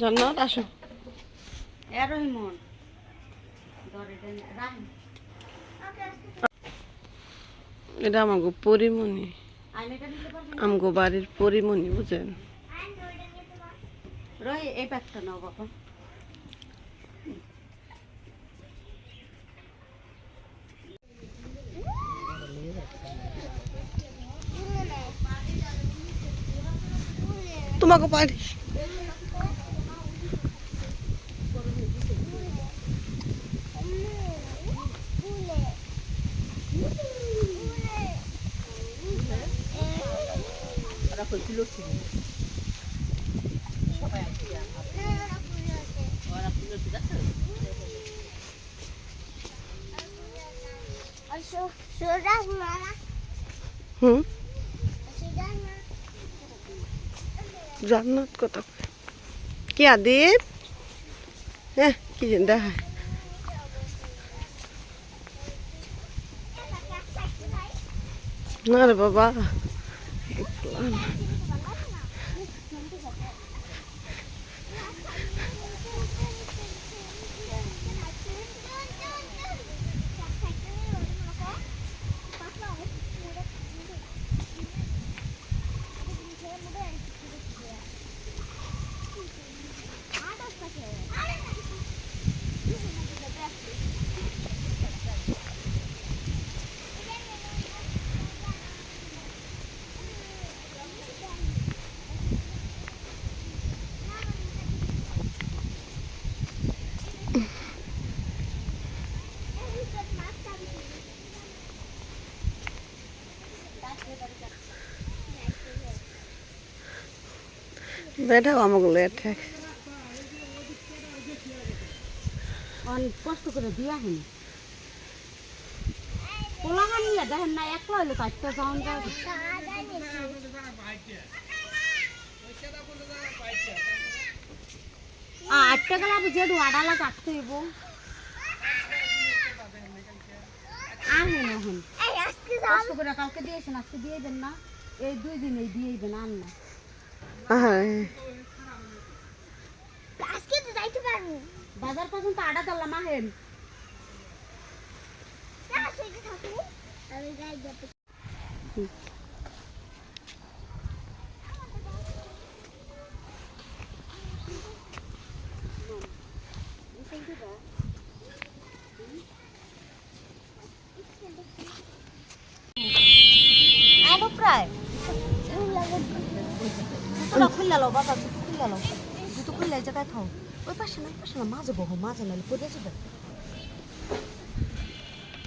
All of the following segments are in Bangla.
জান্নাত আসো। এটা আমাকে পরিমণি, আমগো বাড়ির পরিমণি, বুঝেন? এই প্যাকটা নাও বাবা। তোমাকে পারি হুম জান্নাত কথা কি আদিত? হ্যাঁ কি দেখা না রে বাবা। বেটাও আমাকে লেট অনেক কষ্ট করে দিয়া হেন পোলাগান নিয়ে দেখেন না, একলা হইলে চারটা যাওয়া যাবে। আটটা গেলে আমি যেটু আড়ালা কাটতে হইব। আর হেন এখন কষ্ট করে কালকে দিয়েছেন, আজকে দিয়ে দেন না, এই 2 দিন এই দিয়ে দেন। আর না আজকে তো যাইতে পারবো বাজার পর্যন্ত। আড়া দিলাম আহেন প্রায় জুতোটা খুললে লো বাবা, জুতো খুললে লো, জুতো খুললে এই জায়গায় থাও। ওই পাশে না মাঝে বহু মাঝে নাহলে পড়ে যাবে।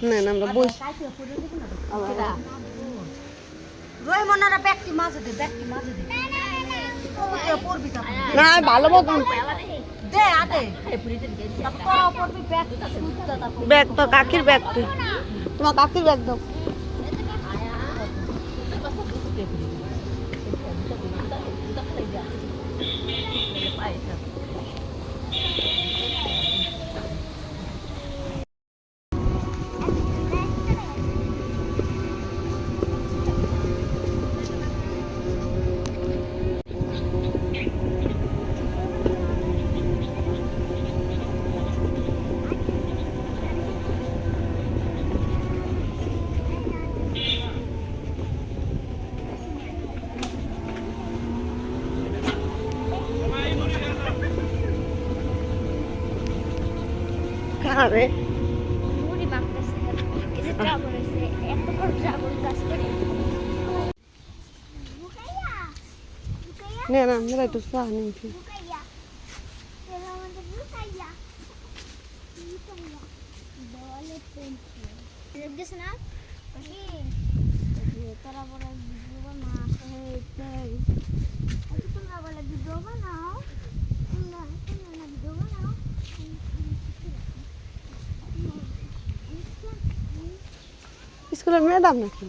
না আমরা বসে রই মনারা ব্যাগটি মাঝে দে, ব্যাগটি মাঝে দে। পড়বি না ভালো মতন দে আদে পড়বি ব্যাগ তো কাকির ব্যাগ, তুই তোমার কাকির ব্যাগ দাও। আরে মুড়ি মাখতেছে, এই যে ড্রাগন হইছে, এত বড় ড্রাগন গাছ করে বুকাইয়া বুকাইয়া না মেরা একটু চা নিয়েছি। বুকাইয়া এরা আমাদের বুকাইয়া বুকাইয়া বলে পেন্সি দেখছ না কি তোরা বলে ভিডিও বানা হইতে আজ তোমরা বলে ভিডিও বানাও, তোমরা না ভিডিও বানাও। স্কুলের ম্যাডাম নাকি?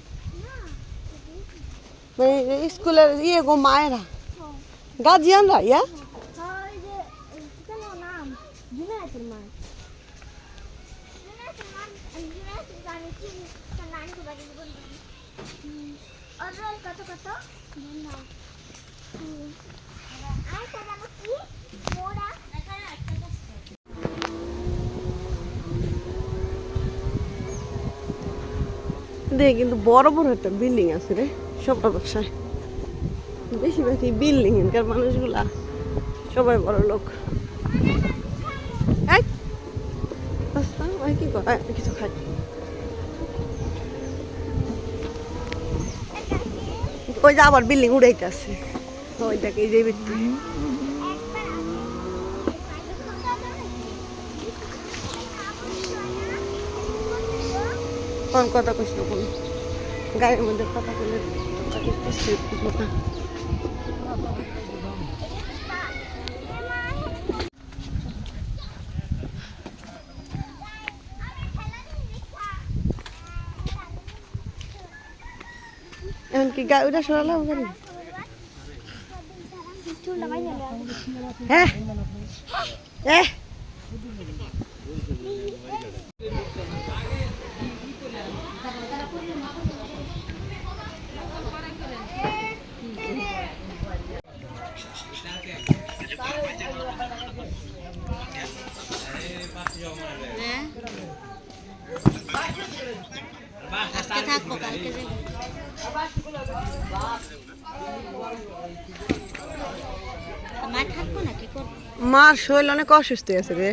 স্কুলের ইয়ে গো মায়েরা গার্জিয়ানরা ইয়া নাম জুনায়েতের মা, জুনায়েতের মা, জুনায়েতের জানি কি তার নানি বাড়ি বলবি আর কত কত না আর তার নাম কি মোর দেখে কিন্তু বড় বড় একটা বিল্ডিং আছে রে সবার বাসায়, বেশিরভাগই বিল্ডিং এর মানুষগুলা সবাই বড় লোক। এই রাস্তা ওই কি করে কিছু খাই, ওই যে আবার বিল্ডিং উড়াইতেছে ওই দেখে এই যে ভিত্তি। কোন কথা কইস না, কোন গাড়ির মধ্যে কথা বলে না। এখন কি ওটা সরালাম গাড়ি? হ্যাঁ আজকে থাকবো, কালকে মা থাকবো না, কি করবো? মার শরীর অনেক অসুস্থ আছে রে।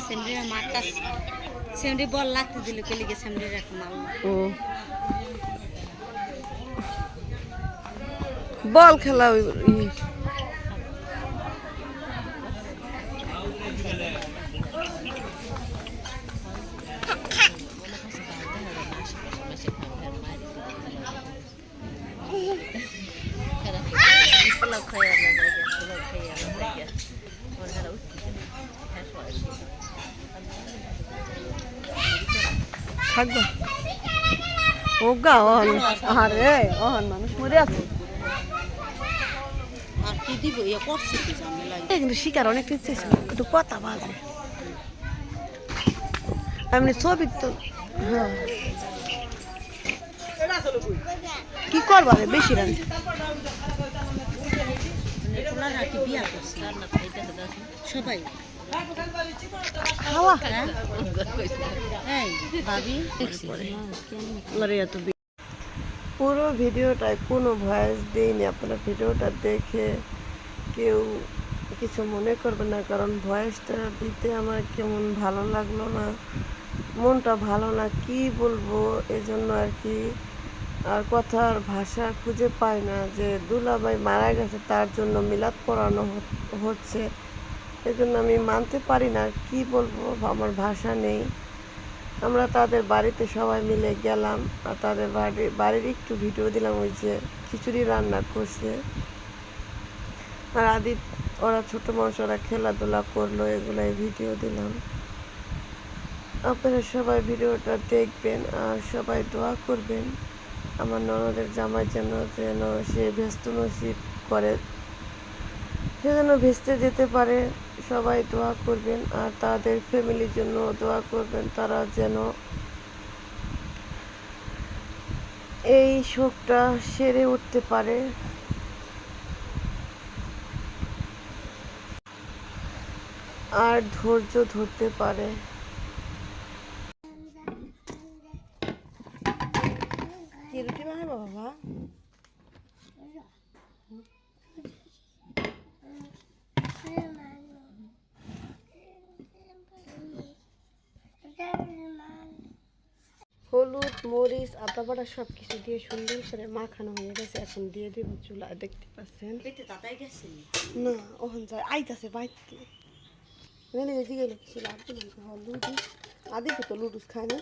সেমরির মারটা সেমরি বল লাগতে দিল, কে লিগে সেমরি রাখো মাল ও বল খেলা থাকবে ও গা আরে অহন মানুষ মরে আছে। আর কি দিব ইয়ে করছে কি জানি লাগে, কিন্তু শিকার অনেক ইচ্ছে ছিল, একটু কথা বাজে এমনি ছবি তো। হ্যাঁ কি করবা রে বেশি রান কি বিয়া করছে সবাই খাওয়া এই ভাবি পুরো ভিডিওটায় কোনো ভয়েস দিইনি, আপনারা ভিডিওটা দেখে কেউ কিছু মনে করবে না, কারণ ভয়েসটা দিতে আমার কেমন ভালো লাগলো না, মনটা ভালো না, কি বলবো এজন্য আর কি। আর কথার ভাষা খুঁজে পাই না, যে দুলাভাই মারা গেছে তার জন্য মিলাদ পড়ানো হচ্ছে, এজন্য আমি মানতে পারি না, কি বলবো আমার ভাষা নেই। আমরা তাদের বাড়িতে সবাই মিলে গেলাম, আর তাদের বাড়ির একটু ভিডিও দিলাম, ওই যে খিচুড়ি রান্না করছে, আর আদি ওরা ছোট মানুষ ওরা খেলাধুলা করলো, এগুলাই ভিডিও দিলাম। আপনারা সবাই ভিডিওটা দেখবেন আর সবাই দোয়া করবেন আমার ননদের জামাই যেন সে ব্যস্ত নসিব করে, সে যেন ভেস্তে যেতে পারে, সবাই দোয়া করবেন। আর তাদের ফ্যামিলির জন্য দোয়া করবেন, তারা যেন এই শোকটা সেরে উঠতে পারে। আর ধৈর্য ধরতে পারে। রুটি বানাবো বাবা? হলুদ মরিচ আদা বাটা সব কিছু দিয়ে সুন্দর করে মাখানো হয়ে গেছে, এখন দিয়ে দিব চুলা, দেখতে পাচ্ছেন না ওখান যায় আইতাছে বাইতে হলুদ আদি তো লুডুস খায় না।